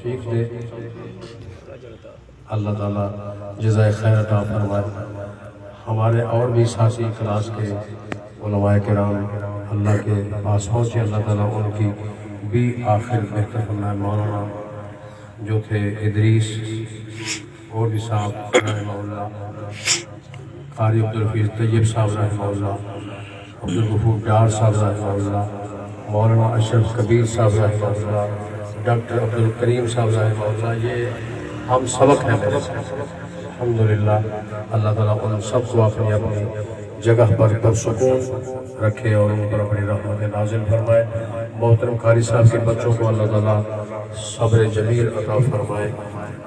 توفیق دے، اللہ تعالیٰ جزائے خیر عطا فرمائے۔ ہمارے اور بھی ساتھی کلاس کے علماء کرام اللہ کے پاس پہنچے، اللہ تعالیٰ ان کی بھی آخر بہتر فرمائے۔ مولانا جو تھے ادریس اور بھی صاحب رحمہ اللہ، قاری عبدالحفیظ طیب صاحب رحمہ اللہ، عبدالغفور ڈار صاحب رحمہ اللہ، مولانا اشرف کبیر صاحب رحمہ اللہ، ڈاکٹر عبدالکریم صاحب رحمہ اللہ، یہ ہم سبق ہیں میرے ساتھ الحمدللہ۔ اللہ تعالیٰ ان سب کو اپنی اپنی جگہ پر پرسکون رکھے اور ان پر اپنی رحمت نازل فرمائے۔ محترم قاری صاحب کے بچوں کو اللہ تعالیٰ صبر جمیل عطا فرمائے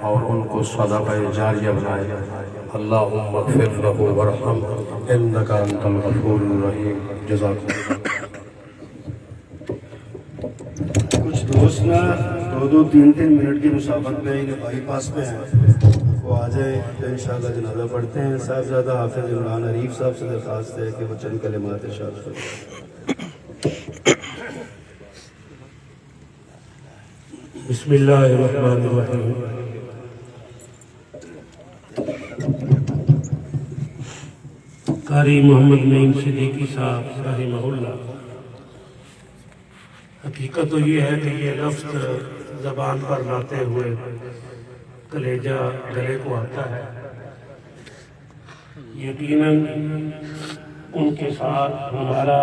اور ان کو صدقہ جاریہ بنائے۔ اللہم اغفر لہ وارحم انک انت الغفور الرحیم۔ جزاکم اللہ۔ کچھ دوست نا 2-3 منٹ کی مسابقت میں بائی پاس پہ ہیں، وہ آ جائیں تو انشاءاللہ جنازہ پڑھتے ہیں۔ صاحبزادہ حافظ عمران عریف صاحب سے درخواست ہے کہ وہ چند کلمات ارشاد کریں۔ بسم اللہ الرحمن الرحیم۔ قاری محمد نعیم صدیقی صاحب رحمہ اللہ، حقیقت تو یہ ہے کہ یہ لفظ زبان پر لاتے ہوئے کلیجہ گلے کو آتا ہے۔ یقیناً ان کے ساتھ ہمارا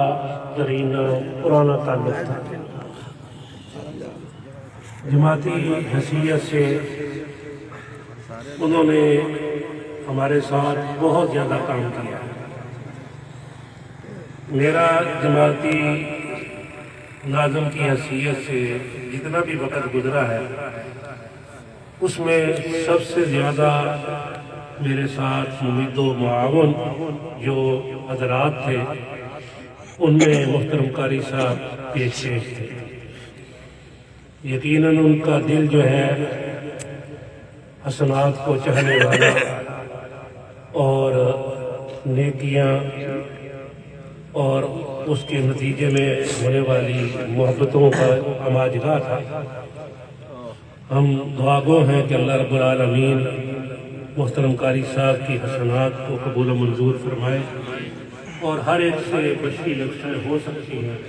ترین پرانا تعلق تھا۔ جماعتی حیثیت سے انہوں نے ہمارے ساتھ بہت زیادہ کام کیا۔ میرا جماعتی ناظم کی حیثیت سے جتنا بھی وقت گزرا ہے، اس میں سب سے زیادہ میرے ساتھ ممید و معاون جو حضرات تھے، ان میں محترم قاری صاحب پیش تھے۔ یقیناً ان کا دل جو ہے حسنات کو چاہنے والا اور نیکیاں اور اس کے نتیجے میں ہونے والی محبتوں کا اماجگاہ تھا۔ ہم دعا گو ہیں کہ اللہ رب العالمین محترم قاری صاحب کی حسنات کو قبول و منظور فرمائے، اور ہر ایک سے بشری لفظیں ہو سکتی ہیں۔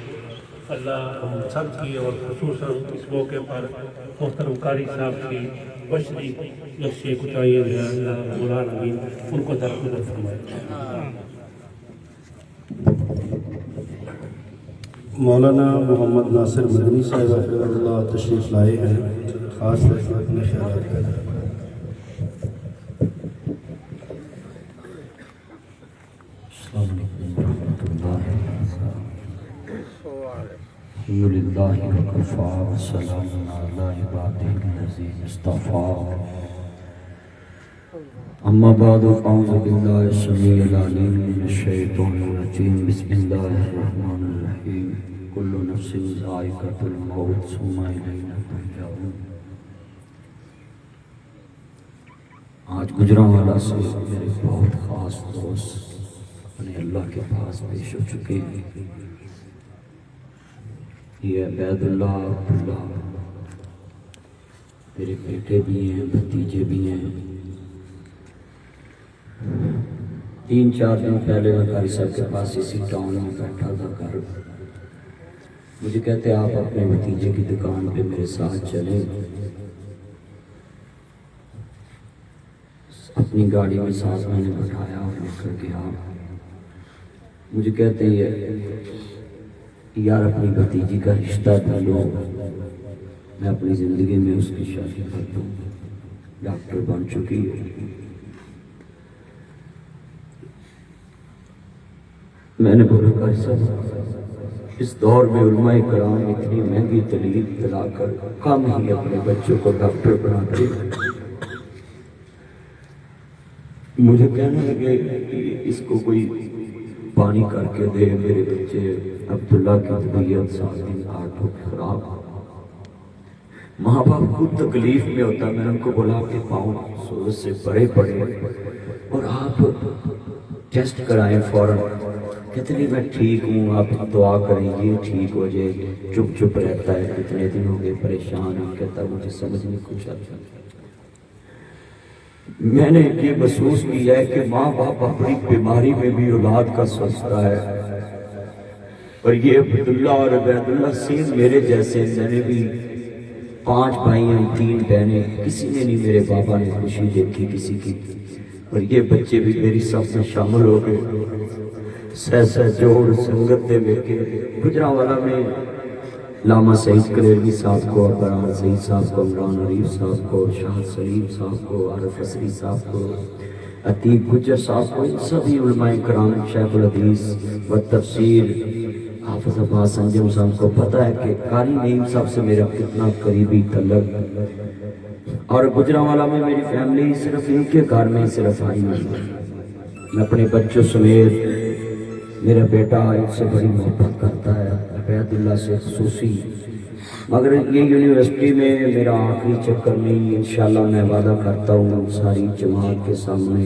اللہ ہم سب کی اور خصوصاً اس موقع پر محترم قاری صاحب کی بشری لفظیں کچائیں جو ہے، اللہ رب العالمین ان کو درگزر فرمائے۔ مولانا محمد ناصر مدنی صاحب حفظہ اللہ تشریف لائے ہیں، خاص طور سے اپنے خیالات کا اظہار۔ السلام علیکم ورحمۃ اللہ۔ الحمدللہ وکفیٰ وسلام علی عبادہ الذین اصطفیٰ، اما بعد فاعوذ باللہ السمیع العلیم من الشیطان الرجیم، بسم اللہ الرحمن الرحیم، کل نفس ذائقۃ الموت ثم الینا ترجعون۔ آج گجرانوالہ سے میرے بہت خاص دوست اپنے اللہ کے پاس پیش ہو چکے ہیں۔ یہ عبید اللہ عبداللہ میرے بیٹے بھی ہیں، بھتیجے بھی ہیں۔ 3-4 دن پہلے میں قاری صاحب کے پاس اسی ٹاؤن میں بیٹھا تھا گھر، مجھے کہتے آپ اپنے بھتیجے کی دکان پہ میرے ساتھ چلیں۔ اپنی گاڑی میں ساتھ میں نے بٹھایا اور لے کر گیا۔ مجھے کہتے ہیں یار اپنی بھتیجی کا رشتہ ڈالو، میں اپنی زندگی میں اس کی شادی کر دوں، ڈاکٹر بن چکی ہے۔ میں نے بولا قاری صاحب اس دور میں علماء کرام اتنی مہنگی تعلیم دلا کر کم ہی اپنے بچوں کو ڈاکٹر بناتے ہیں۔ مجھے کہنے لگے کہ اس کو کوئی پانی کر کے دے، میرے بچے عبداللہ کی طبیعت 7 دن 8 ہو خراب۔ ماں باپ خود تکلیف میں ہوتا، میں ان کو بلا کے پاؤں سوز سے بڑے پڑے اور آپ ٹیسٹ کرائیں فوراً کتنی میں ٹھیک ہوں، آپ دعا کریں یہ ٹھیک ہو جائے، چپ چپ رہتا ہے، کتنے دن ہو گئے پریشان ہے، کہتا مجھے سمجھ نہیں کچھ آتا۔ میں نے یہ محسوس کیا ہے کہ ماں باپ اپنی بیماری میں بھی اولاد کا سوچتا ہے، اور یہ عبداللہ اور عبیداللہ سیم میرے جیسے، میں نے بھی 5 بھائی ہیں 3 بہنیں، کسی نے نہیں میرے بابا نے خوشی دیکھی کسی کی، اور یہ بچے بھی میری صف میں شامل ہو گئے، سہ جوڑ سنگت دے ویکے۔ گجرانوالہ میں علامہ سعید کلیروی صاحب کو، برہان سعید صاحب کو، عمران عریف صاحب کو، شاہ سلیم صاحب کو، عارف عصری صاحب کو، عتیق گجر صاحب کو، ان سبھی علماء کرام، شیخ الحدیث و تفسیر حافظ عباس انجم صاحب کو پتہ ہے کہ قاری نعیم صاحب سے میرا کتنا قریبی تعلق، اور گجرانوالہ میں میری فیملی صرف ان کے گھر میں صرف آئی ہوئی۔ میں اپنے بچوں سمیت، میرا بیٹا ان سے بڑی محبت کرتا ہے، عبیداللہ سے خصوصی، مگر یہ یونیورسٹی میں میرا آخری چکر نہیں، انشاءاللہ میں وعدہ کرتا ہوں ساری جماعت کے سامنے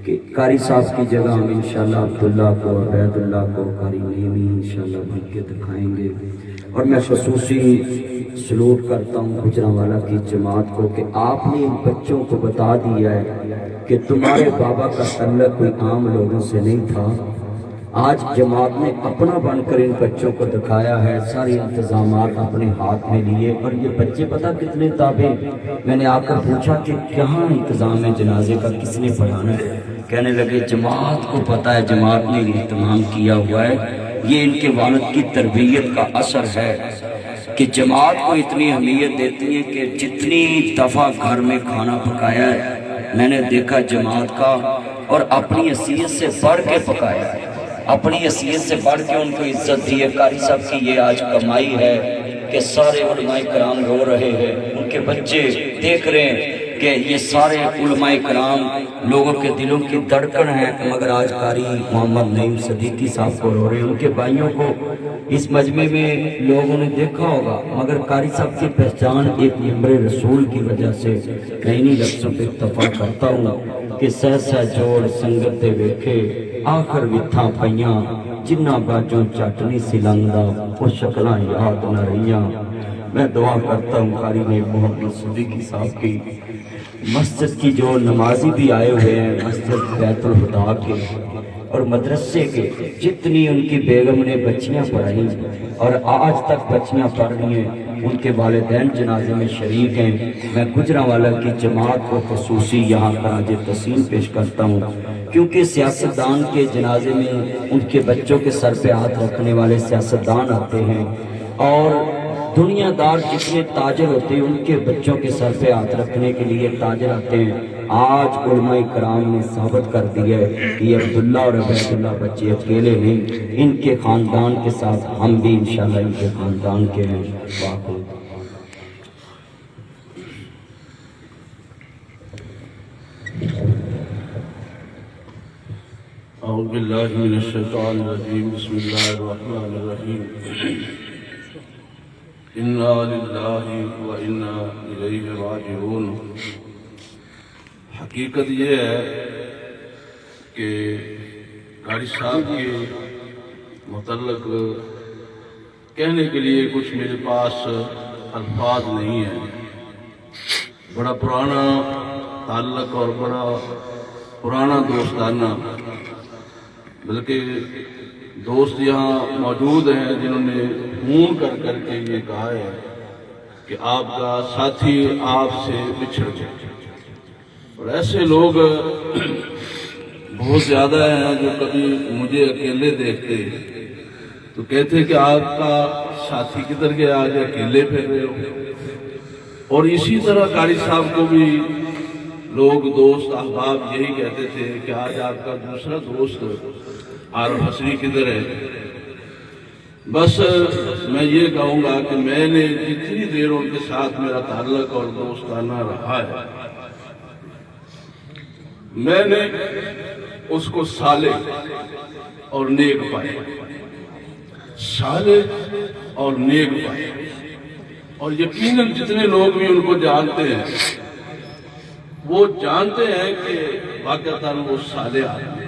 کہ قاری صاحب کی جگہ ہم انشاءاللہ عبداللہ کو، عبیداللہ کو، قاری نعیمی انشاءاللہ بن کے دکھائیں گے۔ اور میں خصوصی سلوٹ کرتا ہوں گجرانوالہ کی جماعت کو کہ آپ نے ان بچوں کو بتا دیا ہے کہ تمہارے بابا کا تعلق کوئی عام لوگوں سے نہیں تھا، آج جماعت نے اپنا بن کر ان بچوں کو دکھایا ہے، سارے انتظامات اپنے ہاتھ میں لیے، اور یہ بچے پتہ کتنے تابع، میں نے آ کر پوچھا کہ کہاں انتظام ہے جنازے کا، کس نے پڑھانا ہے، کہنے لگے جماعت کو پتہ ہے، جماعت نے اہتمام کیا ہوا ہے، یہ ان کے والد کی تربیت کا اثر ہے کہ جماعت کو اتنی اہمیت دیتی ہے کہ جتنی دفعہ گھر میں کھانا پکایا ہے میں نے دیکھا جماعت کا، اور اپنی حیثیت سے بڑھ کے پکایا ہے، اپنی حیثیت سے بڑھ کے ان کو عزت دی ہے۔ قاری صاحب کی یہ آج کمائی ہے کہ سارے علماء کرام رو رہے ہیں، ان کے بچے دیکھ رہے ہیں کہ یہ سارے علماء کرام لوگوں کے دلوں کی دھڑکن ہیں، مگر آج قاری محمد نعیم صدیقی صاحب کو رو رہے ہیں، ان کے بھائیوں کو اس مجمع میں لوگوں نے دیکھا ہوگا، مگر قاری صاحب کی پہچان ایک ممبر رسول کی وجہ سے میں انہی لفظوں پہ اکتفا کرتا ہوں کہ سہ سہ جوڑ سنگت دے ویکھے، آخر وتھاں پئیاں، جنہ باجوں چٹنی سی لنگدا، وہ شکلاں یاد نہ رہیاں۔ میں دعا کرتا ہوں قاری نعیم محمد صدیقی صاحب کی، مسجد کی جو نمازی بھی آئے ہوئے ہیں، مسجد بیت الہدا کے اور مدرسے کے، جتنی ان کی بیگم نے بچیاں پڑھائیں اور آج تک بچیاں پڑھ رہی ہیں، ان کے والدین جنازے میں شریک ہیں۔ میں گجرانوالہ کی جماعت کو خصوصی یہاں خراج تحسین پیش کرتا ہوں، کیونکہ سیاستدان کے جنازے میں ان کے بچوں کے سر پہ ہاتھ رکھنے والے سیاستدان آتے ہیں، اور دنیا دار جتنے تاجر ہوتے ہیں ان کے بچوں کے سر پہ ہاتھ رکھنے کے لیے تاجر آتے ہیں۔ آج علماء کرام نے ثابت کر دیا ہے کہ یہ عبداللہ اور عبیداللہ بچے اکیلے نہیں، ان کے خاندان کے ساتھ ہم بھی انشاءاللہ ان کے خاندان کے ہیں۔ باقی اعوذ باللہ من الشیطان الرجیم، بسم اللہ الرحمن الرحیم، انا للہ و انا الیہ راجعون۔ حقیقت یہ ہے کہ قاری صاحب کے متعلق کہنے کے لیے کچھ میرے پاس الفاظ نہیں ہیں، بڑا پرانا تعلق اور بڑا پرانا دوستانہ، بلکہ دوست یہاں موجود ہیں جنہوں نے فون کر کر کے یہ کہا ہے کہ آپ کا ساتھی آپ سے بچھڑ گیا، اور ایسے لوگ بہت زیادہ ہیں جو کبھی مجھے اکیلے دیکھتے تو کہتے کہ آپ کا ساتھی کدھر گیا، آج اکیلے پھر رہے ہو۔ اور اسی طرح قاری صاحب کو بھی لوگ دوست احباب یہی کہتے تھے کہ آج آپ کا دوسرا دوست عارف عصری کدھر ہے۔ بس میں یہ کہوں گا کہ میں نے جتنی دیر ان کے ساتھ میرا تعلق اور دوستانہ رہا ہے، میں نے اس کو صالح اور نیک پایا، صالح اور نیک پایا، اور یقیناً جتنے لوگ بھی ان کو جانتے ہیں وہ جانتے ہیں کہ واقعتاً وہ صالح آدمی ہے۔